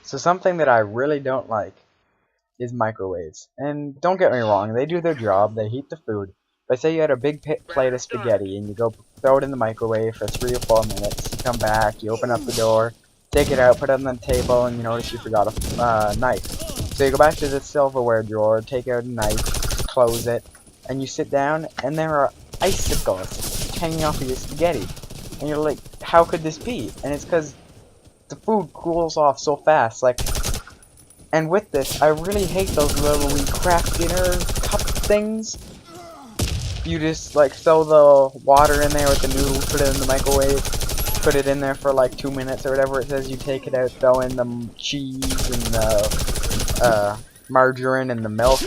So something that I really don't like is microwaves. And don't get me wrong, they do their job, they heat the food. But say you had a big plate of spaghetti and you go throw it in the microwave for 3 or 4 minutes, you come back, you open up the door, take it out, put it on the table, and you notice you forgot a knife. So you go back to the silverware drawer, take out a knife, close it, and you sit down, and there are icicles hanging off of your spaghetti. And you're like, how could this be? And it's because the food cools off so fast, like. And with this, I really hate those little wee craft dinner cup things. You just like throw the water in there with the noodles, put it in the microwave, put it in there for like 2 minutes or whatever it says. You take it out, throw in the cheese and the margarine and the milk,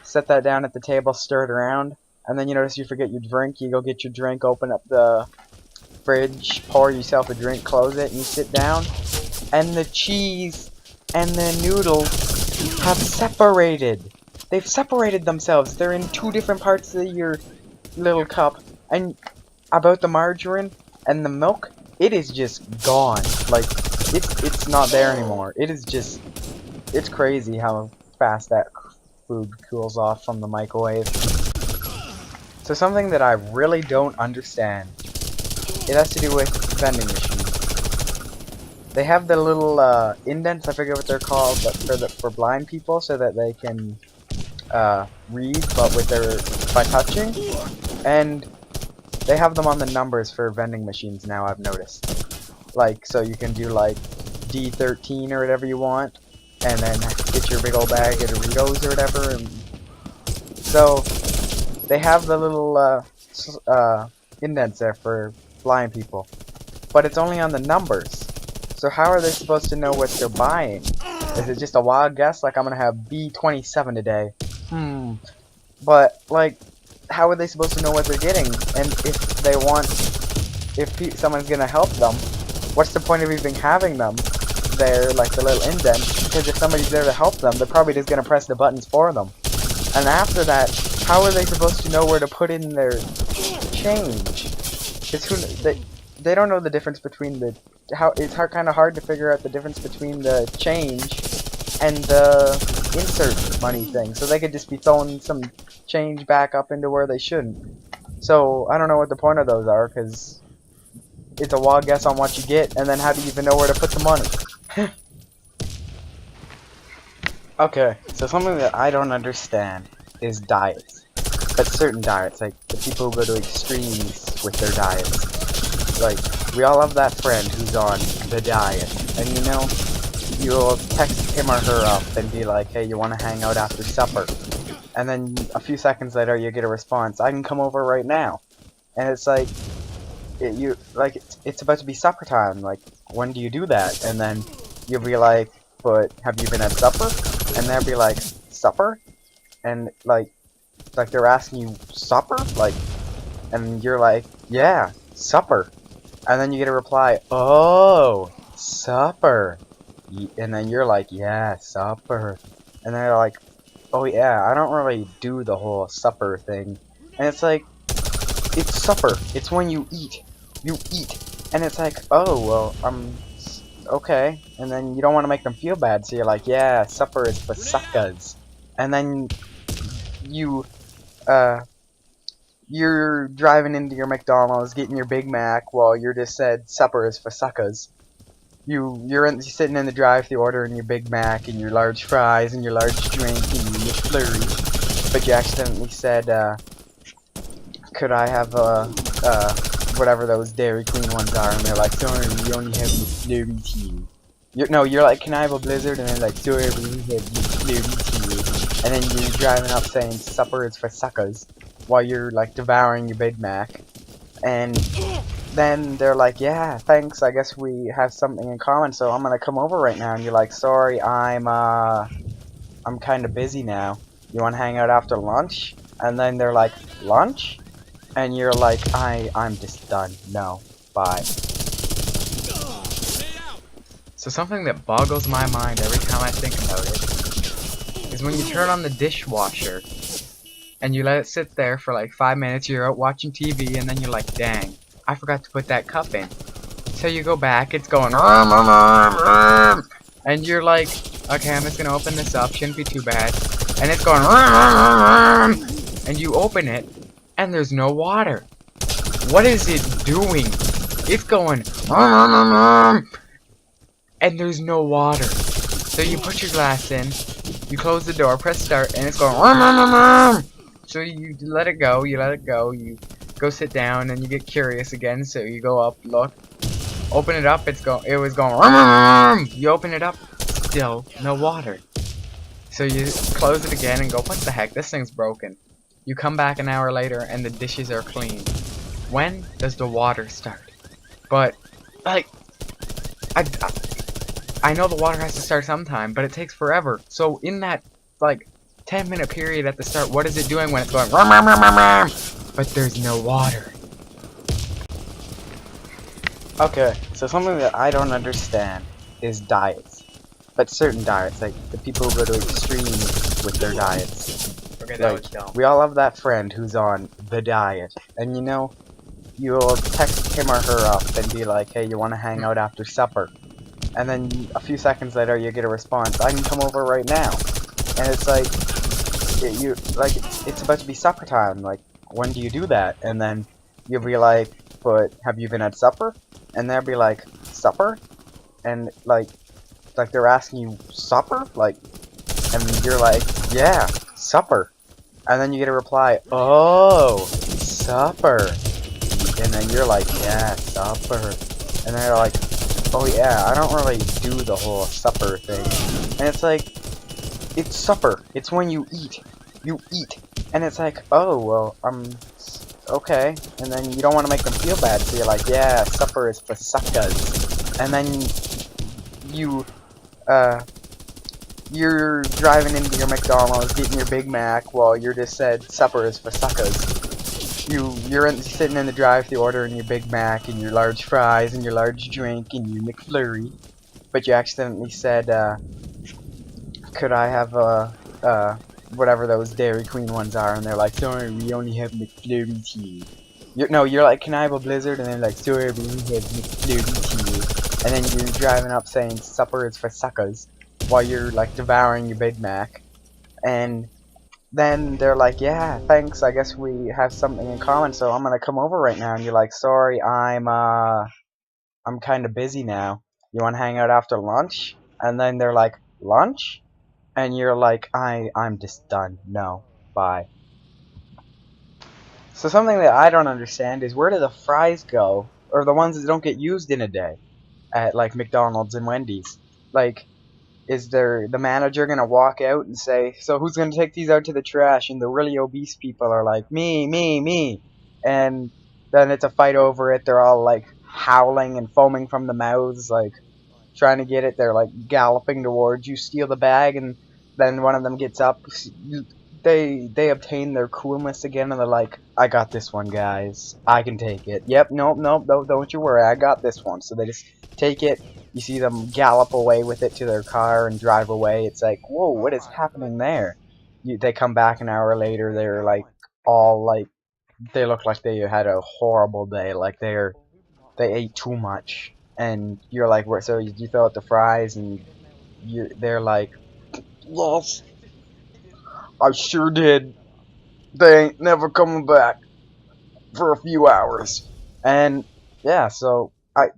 set that down at the table, stir it around, and then you notice you forget your drink. You go get your drink, open up the fridge, pour yourself a drink, close it, and you sit down, and the cheese and the noodles have separated. They've separated themselves. They're in 2 different parts of your little cup. And about the margarine and the milk, it is just gone. Like, it's not there anymore. It is just, it's crazy how fast that food cools off from the microwave. So something that I really don't understand, it has to do with vending machines. They have the little indents, I forget what they're called, but for blind people, so that they can read, but with by touching. And they have them on the numbers for vending machines now, I've noticed. Like, so you can do like D13 or whatever you want, and then get your big old bag of Doritos or whatever. And so they have the little indents there for blind people, but it's only on the numbers. So how are they supposed to know what they're buying? Is it just a wild guess, like I'm gonna have B27 today? But, like, how are they supposed to know what they're getting? And if someone's gonna help them, what's the point of even having them there, like the little indents? Because if somebody's there to help them, they're probably just gonna press the buttons for them. And after that, how are they supposed to know where to put in their change? They don't know the difference between it's kind of hard to figure out the difference between the change and the insert money thing. So they could just be throwing some change back up into where they shouldn't. So I don't know what the point of those are, because it's a wild guess on what you get, and then how do you even know where to put the money? Okay, so something that I don't understand is diets. But certain diets, like the people who go to extremes with their diets. Like, we all have that friend who's on the diet, and you know, you'll text him or her up and be like, hey, you want to hang out after supper? And then a few seconds later you get a response, I can come over right now. And it's like, it's about to be supper time, like, when do you do that? And then you'll be like, but have you been at supper? And they'll be like, supper? And like they're asking you, supper? Like, and you're like, yeah, supper. And then you get a reply, oh, supper. And then you're like, yeah, supper. And they're like, oh yeah, I don't really do the whole supper thing. And it's like, it's supper. It's when you eat. You eat. And it's like, oh, well, okay. And then you don't want to make them feel bad, so you're like, yeah, supper is for suckers. And then you're driving into your McDonald's, getting your Big Mac, while you just said supper is for suckers. You're sitting in the drive-thru ordering your Big Mac and your large fries and your large drink and your McFlurry, but you accidentally said, could I have whatever those Dairy Queen ones are? And they're like, sorry, we only have McFlurry tea. You're like, can I have a Blizzard? And they're like, sorry, we only have McFlurry tea. And then you're driving up saying supper is for suckers, while you're like devouring your Big Mac. And then they're like, yeah, thanks, I guess we have something in common, so I'm gonna come over right now. And you're like, sorry, I'm kinda busy now. You wanna hang out after lunch? And then they're like, lunch? And you're like, I'm just done. No, bye. So something that boggles my mind every time I think about it is when you turn on the dishwasher and you let it sit there for like 5 minutes, you're out watching TV, and then you're like, dang, I forgot to put that cup in. So you go back, it's going, And you're like, okay, I'm just gonna open this up, shouldn't be too bad. And it's going, and you open it, and there's no water. What is it doing? It's going, and there's no water. So you put your glass in, you close the door, press start, and it's going, so you let it go, you go sit down, and you get curious again, so you go up, look, open it up, it was going, you open it up, still no water. So you close it again and go, what the heck, this thing's broken. You come back an hour later and the dishes are clean. When does the water start? But, like, I know the water has to start sometime, but it takes forever. So in that, like, 10-minute period at the start, what is it doing when it's going, but there's no water? Okay, so something that I don't understand is diets. But certain diets, like the people who go to extremes with their diets. Okay, that was Like, dumb. we all have that friend who's on the diet, and you know, you'll text him or her up and be like, hey, you want to hang out after supper? And then a few seconds later you get a response, I can come over right now. And it's like, it's about to be supper time, like, when do you do that? And then you'll be like, but have you been at supper? And they'll be like, supper? And like they're asking you, supper? Like, and you're like, yeah, supper. And then you get a reply, oh, supper. And then you're like, yeah, supper. And they're like, oh yeah, I don't really do the whole supper thing. And it's like, it's supper. It's when you eat. You eat. And it's like, oh, well, okay. And then you don't want to make them feel bad, so you're like, yeah, supper is for suckers. And then you're driving into your McDonald's, getting your Big Mac, while you just said supper is for suckers. You're sitting in the drive-thru ordering your Big Mac and your large fries and your large drink and your McFlurry, but you accidentally said, could I have whatever those Dairy Queen ones are? And they're like, sorry, we only have McFlurry tea. You're like, can I have a Blizzard? And they're like, sorry, we only have McFlurry tea. And then you're driving up saying supper is for suckers, while you're like devouring your Big Mac. And then they're like, yeah, thanks, I guess we have something in common, so I'm gonna come over right now. And you're like, sorry, I'm kinda busy now. You wanna hang out after lunch? And then they're like, lunch? And you're like, I'm just done. No. Bye. So something that I don't understand is, where do the fries go? Or the ones that don't get used in a day at like McDonald's and Wendy's? Like, is the manager gonna walk out and say, so who's gonna take these out to the trash? And the really obese people are like, me. And then it's a fight over it. They're all like howling and foaming from the mouths, like trying to get it. They're like galloping towards you, steal the bag, and then one of them gets up. They obtain their coolness again, and they're like, I got this one, guys. I can take it. Yep, nope, don't you worry, I got this one. So they just take it. You see them gallop away with it to their car and drive away. It's like, whoa, what is happening there? They come back an hour later, they're like, all like, they look like they had a horrible day, like they ate too much. And you're like, so you throw out the fries, and they're like, yes, I sure did. They ain't never coming back for a few hours. And yeah, so I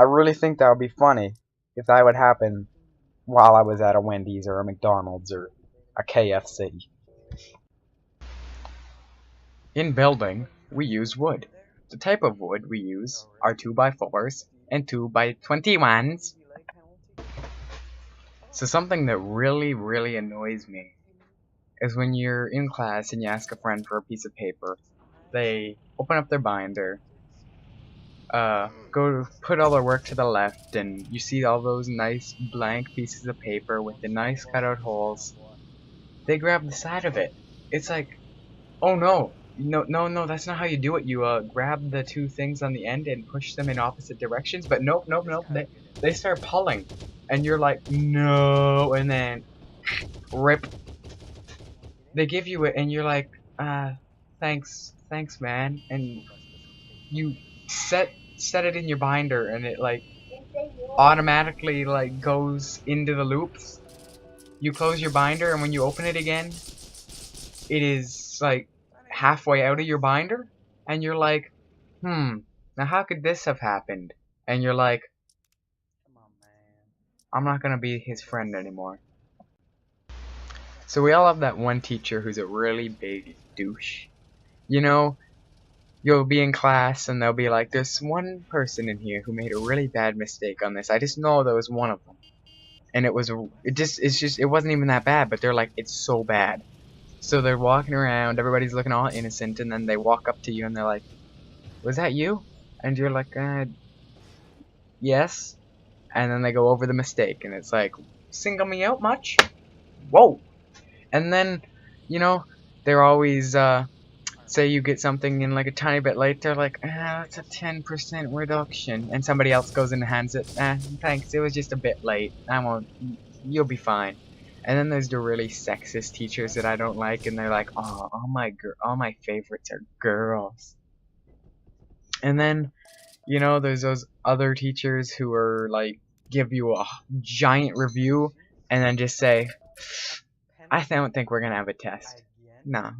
really think that would be funny if that would happen while I was at a Wendy's or a McDonald's or a KFC. In building, we use wood. The type of wood we use are 2x4s and 2x21s. So something that really annoys me is when you're in class and you ask a friend for a piece of paper. They open up their binder, go to put all their work to the left, and you see all those nice blank pieces of paper with the nice cutout holes. They grab the side of it. It's like, oh no, that's not how you do it. You grab the two things on the end and push them in opposite directions. But nope. They start pulling, and you're like, no, and then rip. They give you it, and you're like, thanks, man, and you set it in your binder, and it like automatically like goes into the loops. You close your binder, and when you open it again, it is like halfway out of your binder, and you're like, now how could this have happened? And you're like, come on, man, I'm not gonna be his friend anymore. So we all have that one teacher who's a really big douche. You know, you'll be in class and they'll be like, there's one person in here who made a really bad mistake on this. I just know there was one of them. And it wasn't even that bad, but they're like, it's so bad. So they're walking around, everybody's looking all innocent, and then they walk up to you and they're like, was that you? And you're like, yes. And then they go over the mistake, and it's like, single me out much? Whoa. And then, you know, they're always, say you get something in like a tiny bit late, they're like, that's a 10% reduction. And somebody else goes and hands it, thanks, it was just a bit late. You'll be fine. And then there's the really sexist teachers that I don't like, and they're like, oh, all my favorites are girls. And then, you know, there's those other teachers who are like, give you a giant review, and then just say, I don't think we're gonna have a test. No.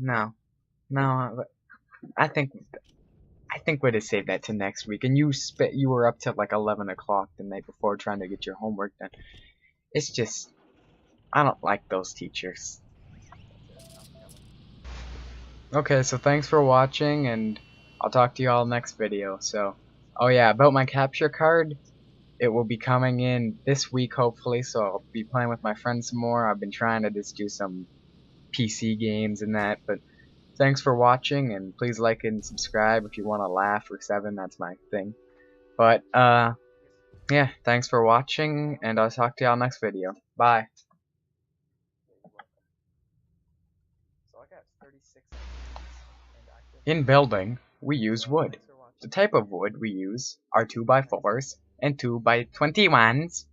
I think we'll just save that to next week. And you were up till like 11 o'clock the night before trying to get your homework done. It's just, I don't like those teachers. Okay, so thanks for watching, and I'll talk to you all next video. So, oh yeah, about my capture card, it will be coming in this week hopefully, so I'll be playing with my friends some more. I've been trying to just do some PC games and that, but thanks for watching, and please like and subscribe if you want to laugh or 7, that's my thing. But, yeah, thanks for watching, and I'll talk to y'all next video. Bye. In building, we use wood. The type of wood we use are 2x4s and 2x21s.